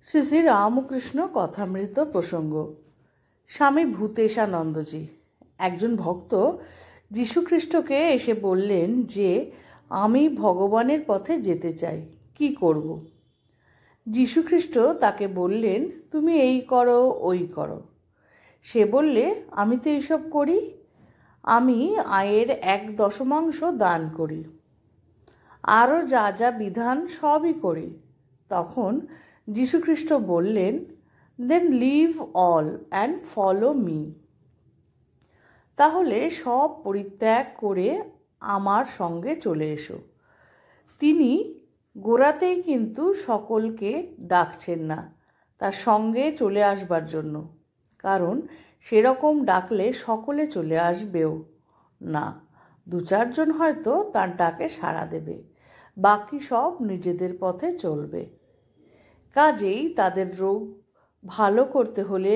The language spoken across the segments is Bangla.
শ্রী শ্রী রামকৃষ্ণ কথামৃত প্রসঙ্গ। স্বামী ভূতেশানন্দজি একজন ভক্ত যীশুখ্রিস্টকে এসে বললেন যে আমি ভগবানের পথে যেতে চাই, কি করব? যীশুখ্রিস্ট তাকে বললেন, তুমি এই করো ওই করো। সে বললে, আমি তো এইসব করি, আমি আয়ের 1/10 দান করি, আরও যা যা বিধান সবই করি। তখন যীশুখ্রিস্ট বললেন, then leave all and follow me. তাহলে সব পরিত্যাগ করে আমার সঙ্গে চলে এসো। তিনি গোড়াতেই কিন্তু সকলকে ডাকছেন না তার সঙ্গে চলে আসবার জন্য, কারণ সেরকম ডাকলে সকলে চলে আসবেও না। 2-4 জন হয়তো তার ডাকে সাড়া দেবে, বাকি সব নিজেদের পথে চলবে। কাজেই তাদের রোগ ভালো করতে হলে,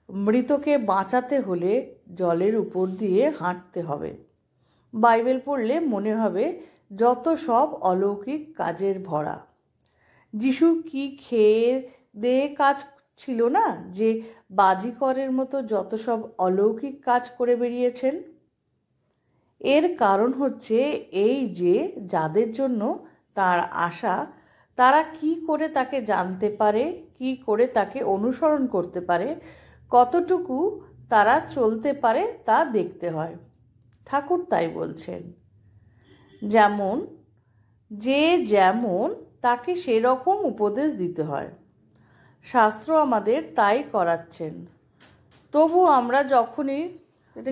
মৃতকে বাঁচাতে হলে জলের উপর দিয়ে হাঁটতে হবে। বাইবেল পড়লে মনে হবে যত সব অলৌকিক কাজের ভরা। যিশু কি খেয়ে দেয়ে কাজ ছিল না যে বাজিকরের মতো যত সব অলৌকিক কাজ করে বেরিয়েছেন? এর কারণ হচ্ছে এই যে যাদের জন্য তার আশা, তারা কি করে তাকে জানতে পারে, কি করে তাকে অনুসরণ করতে পারে, কতটুকু তারা চলতে পারে তা দেখতে হয়। ঠাকুর তাই বলছেন, যেমন যে যেমন তাকে সেরকম উপদেশ দিতে হয়। শাস্ত্র আমাদের তাই করাচ্ছেন। তবু আমরা যখনই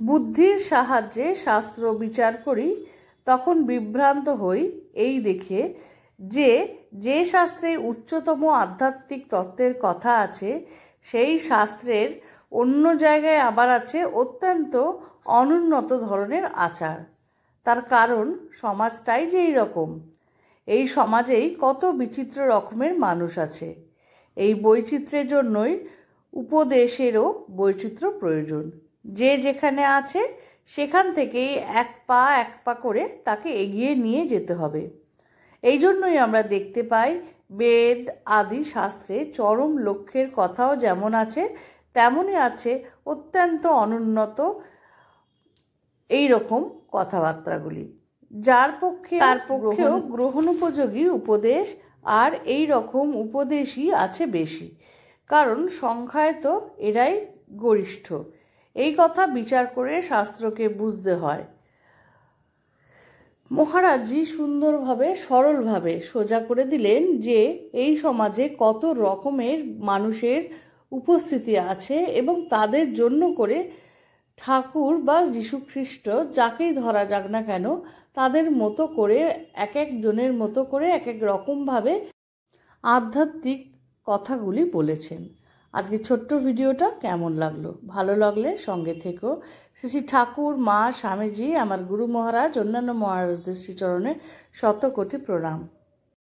বুদ্ধির সাহায্যে শাস্ত্র বিচার করি তখন বিভ্রান্ত হই এই দেখে যে যে শাস্ত্রে উচ্চতম আধ্যাত্মিক তত্ত্বের কথা আছে, সেই শাস্ত্রের অন্য জায়গায় আবার আছে অত্যন্ত অনুন্নত ধরনের আচার। তার কারণ সমাজটাই যে এইরকম। এই সমাজেই কত বিচিত্র রকমের মানুষ আছে। এই বৈচিত্র্যের জন্যই উপদেশেরও বৈচিত্র্য প্রয়োজন। যে যেখানে আছে সেখান থেকেই এক পা করে তাকে এগিয়ে নিয়ে যেতে হবে। এই জন্যই আমরা দেখতে পাই বেদ আদি শাস্ত্রে চরম লক্ষ্যের কথাও যেমন আছে, তেমনই আছে অত্যন্ত অনুন্নত এই রকম কথাবার্তাগুলি, যার পক্ষে তার পক্ষেও গ্রহণোপযোগী উপদেশ আর এই রকম উপদেশই আছে বেশি, কারণ সংখ্যায় তো এরাই গরিষ্ঠ। এই কথা বিচার করে শাস্ত্রকে বুঝতে হয়। মহারাজজি সুন্দরভাবে সরলভাবে সোজা করে দিলেন যে এই সমাজে কত রকমের মানুষের উপস্থিতি আছে এবং তাদের জন্য করে ঠাকুর বা যীশুখ্রিস্ট যাকেই ধরা যাক না কেন, তাদের মতো করে এক একজনের মতো করে এক এক রকমভাবে আধ্যাত্মিক কথাগুলি বলেছেন। আজকে ছোট্ট ভিডিওটা কেমন লাগলো? ভালো লাগলে সঙ্গে থেকো। শ্রী ঠাকুর, মা, স্বামীজি, আমার গুরু মহারাজ, অন্যান্য মহারাজদের শ্রীচরণে শতকোটি প্রণাম।